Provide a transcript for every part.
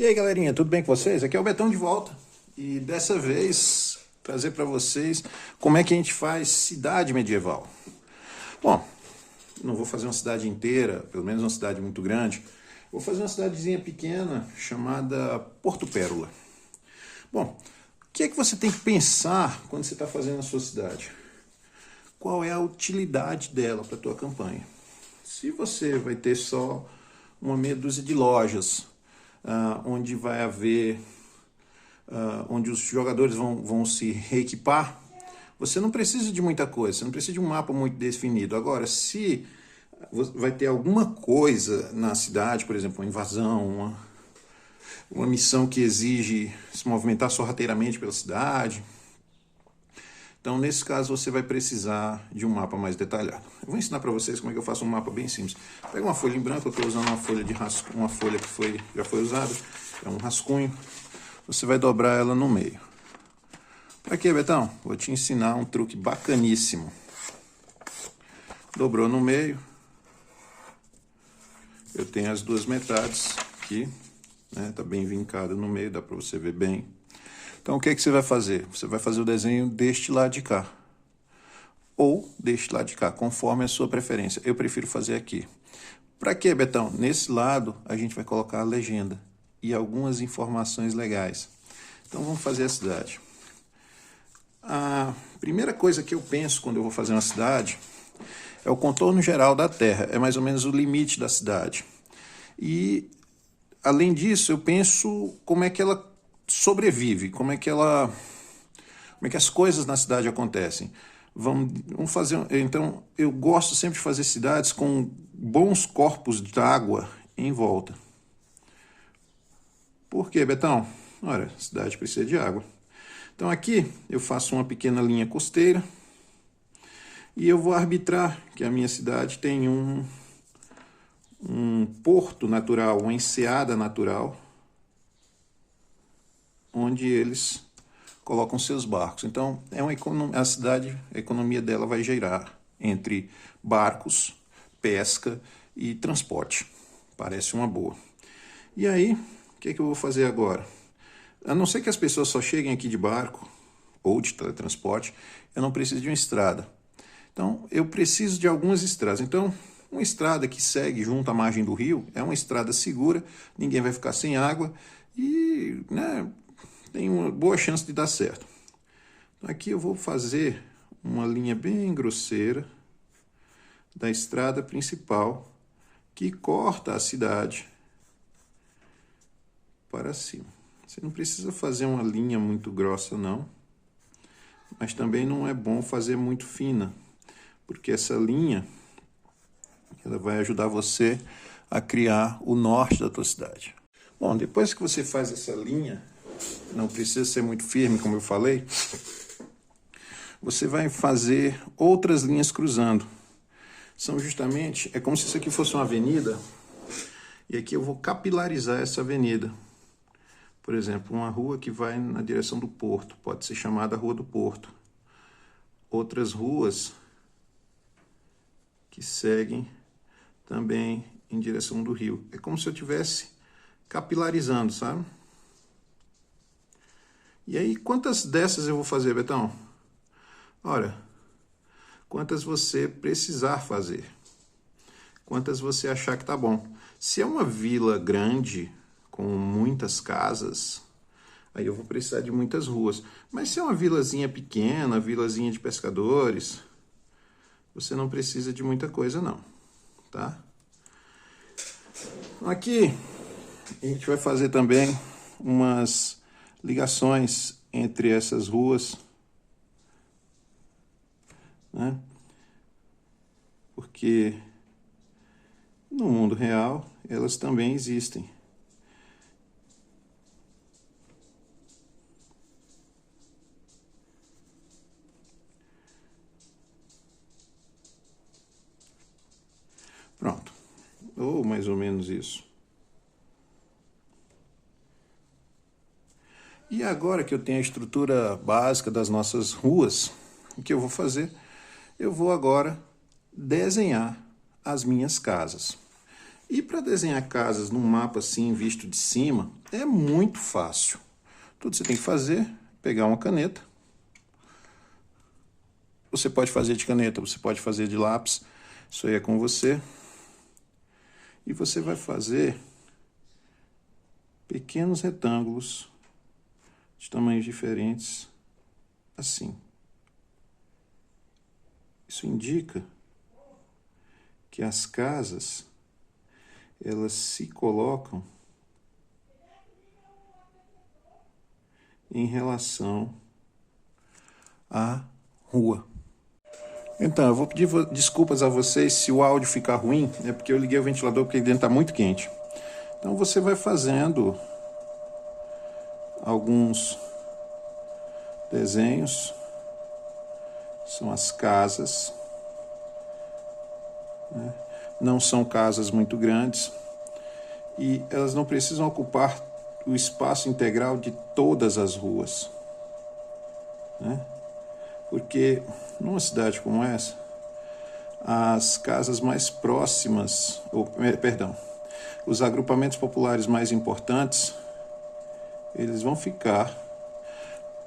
E aí, galerinha, tudo bem com vocês? Aqui é o Betão de volta e dessa vez trazer para vocês como é que a gente faz cidade medieval. Bom, não vou fazer uma cidade inteira, pelo menos uma cidade muito grande. Vou fazer uma cidadezinha pequena chamada Porto Pérola. Bom, o que é que você tem que pensar quando você está fazendo a sua cidade? Qual é a utilidade dela para a tua campanha? Se você vai ter só uma meia dúzia de lojas, onde vai haver, onde os jogadores vão se reequipar, você não precisa de muita coisa, você não precisa de um mapa muito definido. Agora, se vai ter alguma coisa na cidade, por exemplo, uma invasão, uma missão que exige se movimentar sorrateiramente pela cidade, então nesse caso você vai precisar de um mapa mais detalhado. Eu vou ensinar para vocês como é que eu faço um mapa bem simples. Pega uma folha em branco, eu estou usando uma folha de rascunho, uma folha que já foi usada, é um rascunho. Você vai dobrar ela no meio. Para quê, Betão? Vou te ensinar um truque bacaníssimo. Dobrou no meio. Eu tenho as duas metades aqui, né? Tá bem vincado no meio, dá para você ver bem. Então, o que é que você vai fazer? Você vai fazer o desenho deste lado de cá. Ou deste lado de cá, conforme a sua preferência. Eu prefiro fazer aqui. Para quê, Betão? Nesse lado, a gente vai colocar a legenda e algumas informações legais. Então, vamos fazer a cidade. A primeira coisa que eu penso quando eu vou fazer uma cidade é o contorno geral da terra. É mais ou menos o limite da cidade. E, além disso, eu penso como é que ela sobrevive, como é que as coisas na cidade acontecem. Vamos fazer. Então, eu gosto sempre de fazer cidades com bons corpos de água em volta. Por quê, Betão? Olha, a cidade precisa de água. Então aqui eu faço uma pequena linha costeira e eu vou arbitrar que a minha cidade tem um porto natural, uma enseada natural, onde eles colocam seus barcos. Então, a cidade, a economia dela vai girar entre barcos, pesca e transporte. Parece uma boa. E aí, o que é que eu vou fazer agora? A não ser que as pessoas só cheguem aqui de barco ou de teletransporte, eu não preciso de uma estrada. Então, eu preciso de algumas estradas. Então, uma estrada que segue junto à margem do rio é uma estrada segura, ninguém vai ficar sem água e, né, tem uma boa chance de dar certo. Então, aqui eu vou fazer uma linha bem grosseira da estrada principal que corta a cidade para cima. Você não precisa fazer uma linha muito grossa, não, mas também não é bom fazer muito fina, porque essa linha ela vai ajudar você a criar o norte da tua cidade. Bom, depois que você faz essa linha, não precisa ser muito firme, como eu falei, você vai fazer outras linhas cruzando. São justamente, é como se isso aqui fosse uma avenida, e aqui eu vou capilarizar essa avenida. Por exemplo, uma rua que vai na direção do porto, pode ser chamada Rua do Porto. Outras ruas que seguem também em direção do rio. É como se eu estivesse capilarizando, sabe? E aí, quantas dessas eu vou fazer, Betão? Olha, quantas você precisar fazer. Quantas você achar que tá bom. Se é uma vila grande, com muitas casas, aí eu vou precisar de muitas ruas. Mas se é uma vilazinha pequena, vilazinha de pescadores, você não precisa de muita coisa, não. Tá? Aqui, a gente vai fazer também umas ligações entre essas ruas, né? Porque no mundo real elas também existem. Pronto, ou mais ou menos isso. E agora que eu tenho a estrutura básica das nossas ruas, o que eu vou fazer? Eu vou agora desenhar as minhas casas. E para desenhar casas num mapa assim, visto de cima, é muito fácil. Tudo que você tem que fazer é pegar uma caneta. Você pode fazer de caneta, você pode fazer de lápis. Isso aí é com você. E você vai fazer pequenos retângulos de tamanhos diferentes, assim. Isso indica que as casas, elas se colocam em relação à rua. Então, eu vou pedir desculpas a vocês se o áudio ficar ruim, é porque eu liguei o ventilador porque ele dentro está muito quente. Então você vai fazendo alguns desenhos, são as casas, né? Não são casas muito grandes e elas não precisam ocupar o espaço integral de todas as ruas, né? Porque numa cidade como essa, as casas mais próximas, os agrupamentos populares mais importantes, eles vão ficar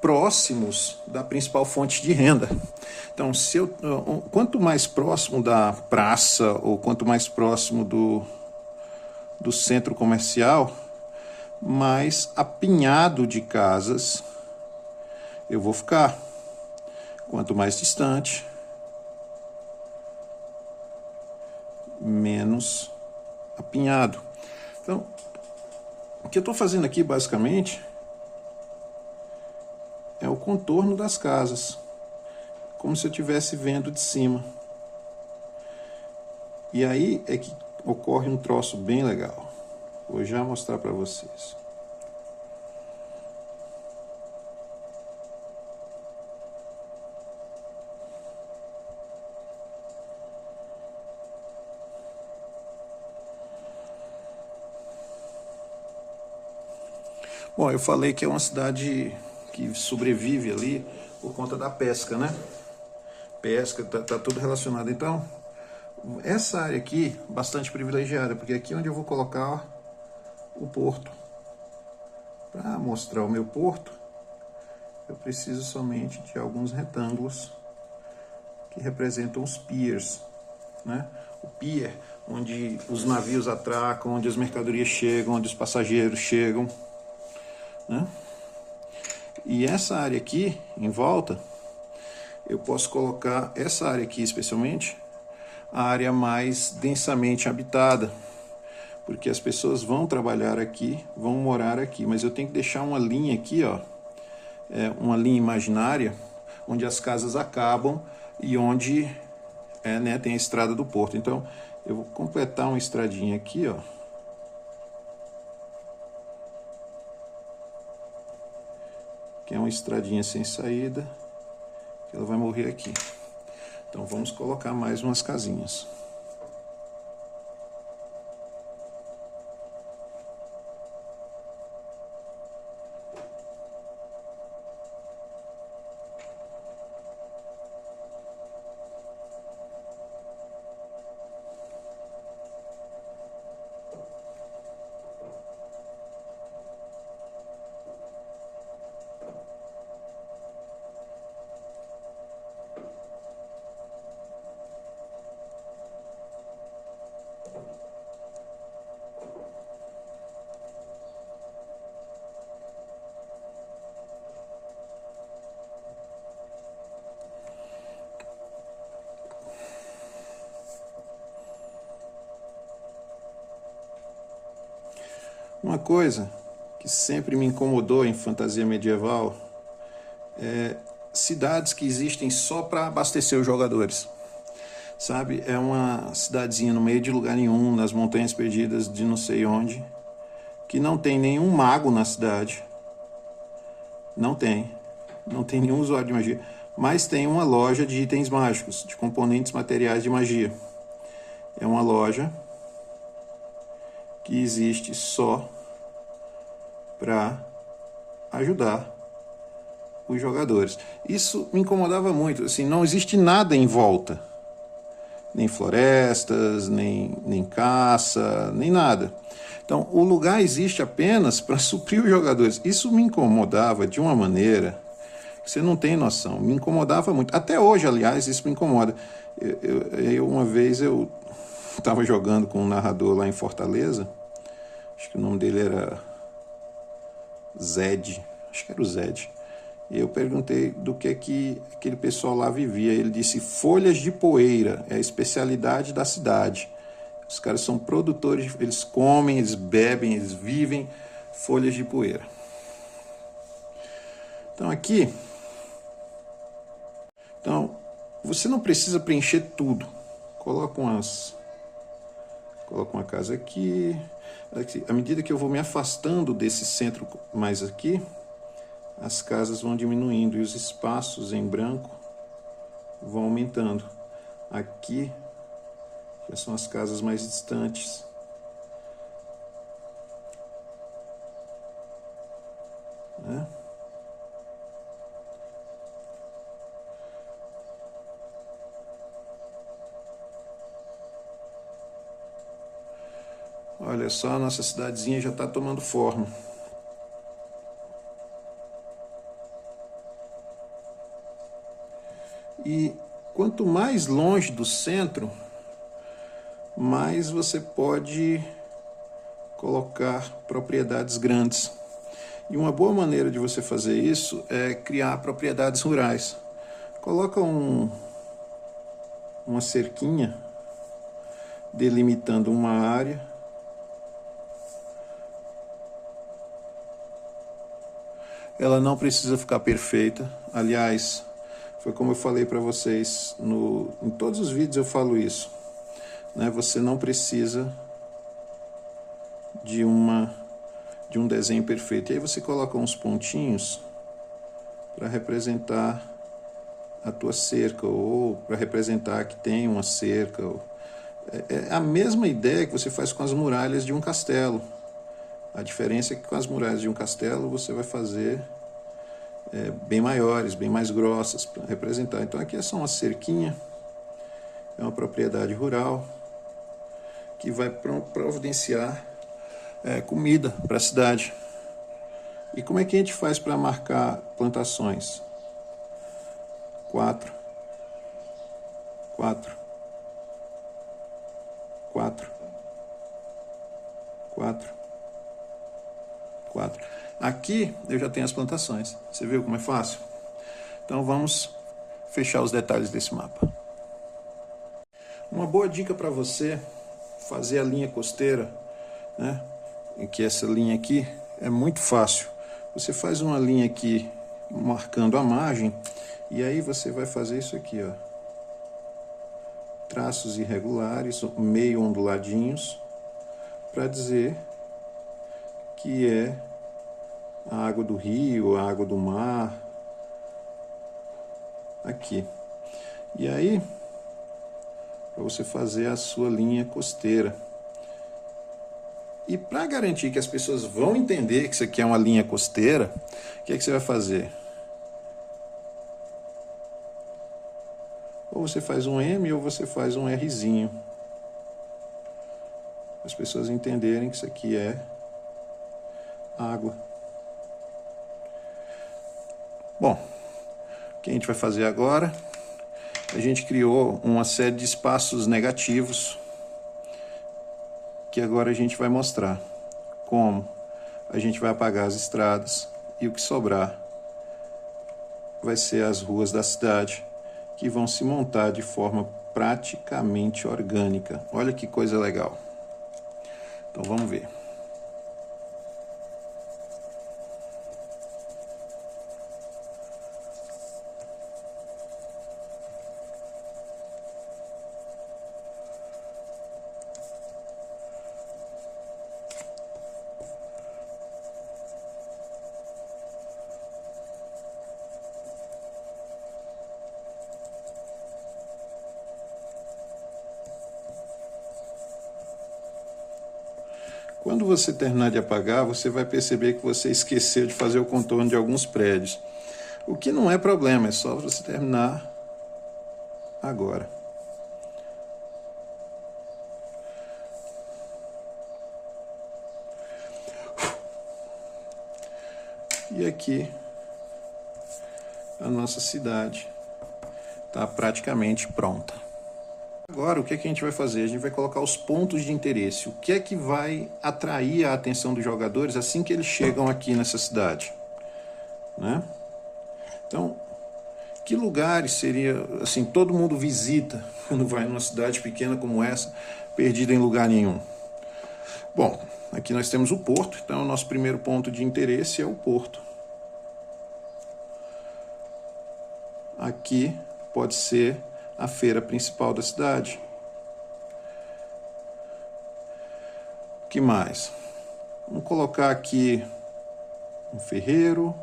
próximos da principal fonte de renda. Então, quanto mais próximo da praça ou quanto mais próximo do centro comercial, mais apinhado de casas eu vou ficar. Quanto mais distante, menos apinhado. Então, o que eu estou fazendo aqui, basicamente, é o contorno das casas, como se eu estivesse vendo de cima. E aí é que ocorre um troço bem legal. Vou já mostrar para vocês. Bom, eu falei que é uma cidade que sobrevive ali por conta da pesca, né? Pesca, tá tudo relacionado. Então, essa área aqui, bastante privilegiada, porque aqui é onde eu vou colocar o porto. Para mostrar o meu porto, eu preciso somente de alguns retângulos que representam os piers, né? O pier, onde os navios atracam, onde as mercadorias chegam, onde os passageiros chegam, né? E essa área aqui, em volta, eu posso colocar essa área aqui, especialmente, a área mais densamente habitada, porque as pessoas vão trabalhar aqui, vão morar aqui, mas eu tenho que deixar uma linha aqui, ó, uma linha imaginária, onde as casas acabam e onde né, tem a estrada do porto. Então, eu vou completar uma estradinha aqui, ó, que é uma estradinha sem saída, que ela vai morrer aqui. Então vamos colocar mais umas casinhas. Uma coisa que sempre me incomodou em fantasia medieval é cidades que existem só para abastecer os jogadores. Sabe, é uma cidadezinha no meio de lugar nenhum, nas montanhas perdidas de não sei onde, que não tem nenhum mago na cidade, não tem nenhum usuário de magia, mas tem uma loja de itens mágicos, de componentes materiais de magia. É uma loja que existe só para ajudar os jogadores. Isso me incomodava muito, assim, não existe nada em volta. nem florestas, nem caça, nem nada. Então, o lugar existe apenas para suprir os jogadores. Isso me incomodava de uma maneira que você não tem noção. Me incomodava muito. Até hoje, aliás, isso me incomoda. Uma vez eu estava jogando com um narrador lá em Fortaleza. Acho que o nome dele era Zed. Acho que era o Zed. E eu perguntei do que aquele pessoal lá vivia. Ele disse: folhas de poeira, é a especialidade da cidade. Os caras são produtores, eles comem, eles bebem, eles vivem folhas de poeira. Então aqui, você não precisa preencher tudo. Coloca uma casa aqui. À medida que eu vou me afastando desse centro mais aqui, as casas vão diminuindo e os espaços em branco vão aumentando. Aqui já são as casas mais distantes. Né? Olha só, a nossa cidadezinha já está tomando forma. E quanto mais longe do centro, mais você pode colocar propriedades grandes. E uma boa maneira de você fazer isso é criar propriedades rurais. Coloca uma cerquinha delimitando uma área. Ela não precisa ficar perfeita. Aliás, foi como eu falei para vocês, em todos os vídeos eu falo isso. Né? Você não precisa de um desenho perfeito. E aí você coloca uns pontinhos para representar a tua cerca, ou para representar que tem uma cerca. É a mesma ideia que você faz com as muralhas de um castelo. A diferença é que com as muralhas de um castelo você vai fazer bem maiores, bem mais grossas para representar. Então aqui é só uma cerquinha, é uma propriedade rural que vai providenciar comida para a cidade. E como é que a gente faz para marcar plantações? 4, 4, 4, 4, 4. Aqui eu já tenho as plantações. Você viu como é fácil? Então vamos fechar os detalhes desse mapa. Uma boa dica para você fazer a linha costeira, né? Que essa linha aqui é muito fácil. Você faz uma linha aqui marcando a margem e aí você vai fazer isso aqui, ó. Traços irregulares, meio onduladinhos, para dizer que é a água do rio, a água do mar, aqui. E aí, para você fazer a sua linha costeira. E para garantir que as pessoas vão entender que isso aqui é uma linha costeira, o que é que você vai fazer? Ou você faz um M ou você faz um Rzinho. Para as pessoas entenderem que isso aqui é água. Bom, o que a gente vai fazer agora? A gente criou uma série de espaços negativos que agora a gente vai mostrar como a gente vai apagar as estradas e o que sobrar vai ser as ruas da cidade que vão se montar de forma praticamente orgânica. Olha que coisa legal. Então vamos ver. Quando você terminar de apagar, você vai perceber que você esqueceu de fazer o contorno de alguns prédios. O que não é problema, é só você terminar agora. E aqui a nossa cidade está praticamente pronta. Agora, o que é que a gente vai fazer? A gente vai colocar os pontos de interesse. O que é que vai atrair a atenção dos jogadores assim que eles chegam aqui nessa cidade, né? Então, que lugares seria, assim, todo mundo visita quando vai numa cidade pequena como essa, perdida em lugar nenhum? Bom, aqui nós temos o porto, então o nosso primeiro ponto de interesse é o porto. Aqui pode ser a feira principal da cidade. O que mais? Vamos colocar aqui um ferreiro.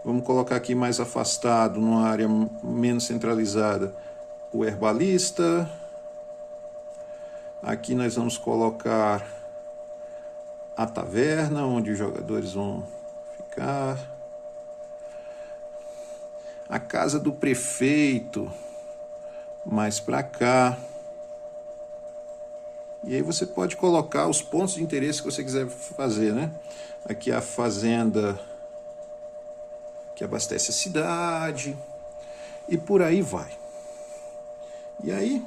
Vamos colocar aqui mais afastado, numa área menos centralizada, o herbalista. Aqui nós vamos colocar a taverna, onde os jogadores vão ficar. A casa do prefeito, mais para cá. E aí você pode colocar os pontos de interesse que você quiser fazer, né? Aqui a fazenda que abastece a cidade e por aí vai. E aí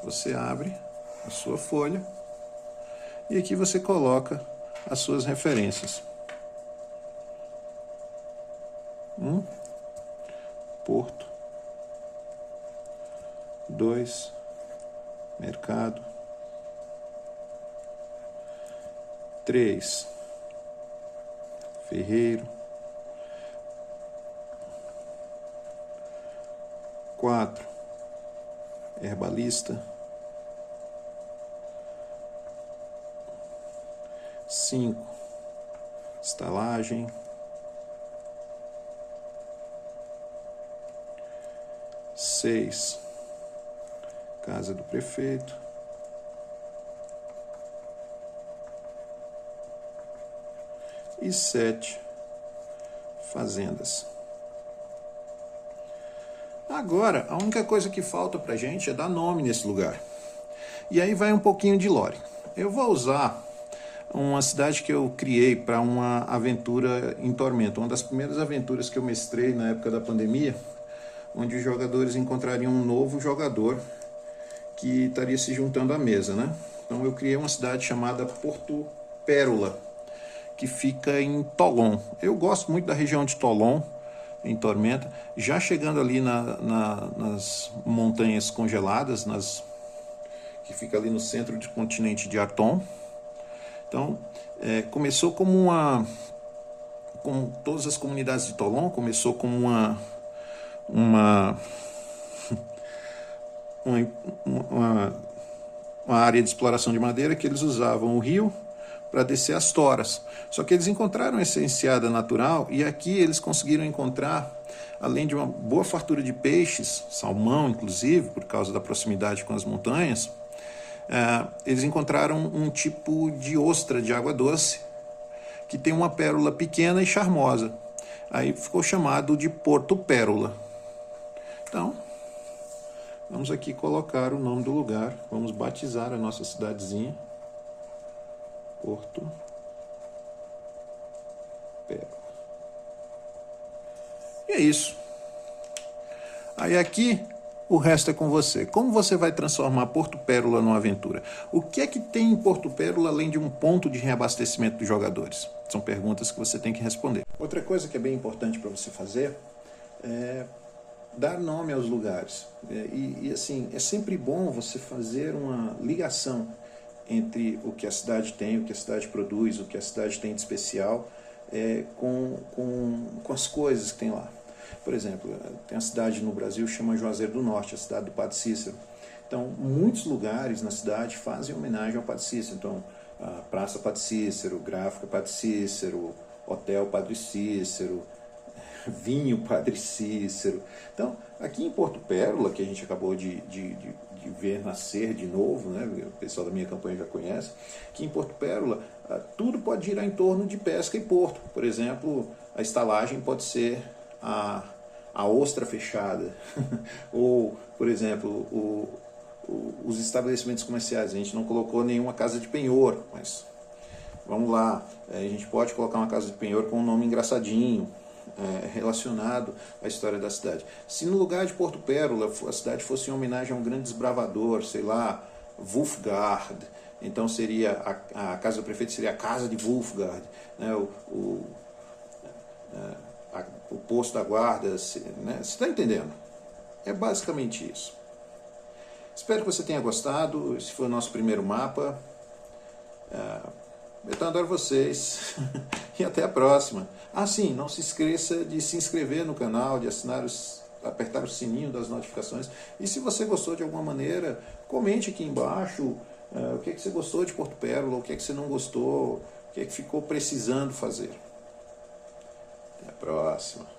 você abre a sua folha e aqui você coloca as suas referências. Porto. 2. Mercado. 3. Ferreiro. 4. Herbalista. 5. Estalagem. 6. Casa do prefeito. 7. Fazendas. Agora, a única coisa que falta pra gente é dar nome nesse lugar. E aí vai um pouquinho de lore. Eu vou usar uma cidade que eu criei para uma aventura em Tormenta, uma das primeiras aventuras que eu mestrei na época da pandemia, onde os jogadores encontrariam um novo jogador que estaria se juntando à mesa, né? Então eu criei uma cidade chamada Porto Pérola, que fica em Tolon. Eu gosto muito da região de Tolon, em Tormenta, já chegando ali nas montanhas congeladas, que fica ali no centro do continente de Atom. Então, começou como todas as comunidades de Tolon, começou como uma área de exploração de madeira que eles usavam o rio para descer as toras. Só que eles encontraram essa enseada natural e aqui eles conseguiram encontrar, além de uma boa fartura de peixes, salmão inclusive, por causa da proximidade com as montanhas, eles encontraram um tipo de ostra de água doce que tem uma pérola pequena e charmosa. Aí ficou chamado de Porto Pérola. Então, vamos aqui colocar o nome do lugar, vamos batizar a nossa cidadezinha. Porto Pérola. E é isso. Aí aqui o resto é com você. Como você vai transformar Porto Pérola numa aventura? O que é que tem em Porto Pérola além de um ponto de reabastecimento dos jogadores? São perguntas que você tem que responder. Outra coisa que é bem importante para você fazer é dar nome aos lugares. Assim, é sempre bom você fazer uma ligação entre o que a cidade tem, o que a cidade produz, o que a cidade tem de especial, com as coisas que tem lá. Por exemplo, tem uma cidade no Brasil que chama Juazeiro do Norte, a cidade do Padre Cícero. Então, muitos lugares na cidade fazem homenagem ao Padre Cícero. Então, a Praça Padre Cícero, Gráfica Padre Cícero, Hotel Padre Cícero, Vinho Padre Cícero. Então, aqui em Porto Pérola, que a gente acabou de ver nascer de novo, né? O pessoal da minha campanha já conhece, aqui em Porto Pérola, tudo pode girar em torno de pesca e porto. Por exemplo, a estalagem pode ser a ostra fechada, ou, por exemplo, os estabelecimentos comerciais. A gente não colocou nenhuma casa de penhor, mas vamos lá, a gente pode colocar uma casa de penhor com um nome engraçadinho, relacionado à história da cidade. Se no lugar de Porto Pérola a cidade fosse em homenagem a um grande desbravador, sei lá, Wulfgard, então seria a casa do prefeito seria a casa de Wulfgard, né? O posto da guarda, né? Você está entendendo? É basicamente isso. Espero que você tenha gostado. Esse foi o nosso primeiro mapa. Eu adoro vocês. E até a próxima. Ah, sim, não se esqueça de se inscrever no canal, de apertar o sininho das notificações. E se você gostou de alguma maneira, comente aqui embaixo o que você gostou de Porto Pérola, o que você não gostou, o que ficou precisando fazer. Até a próxima.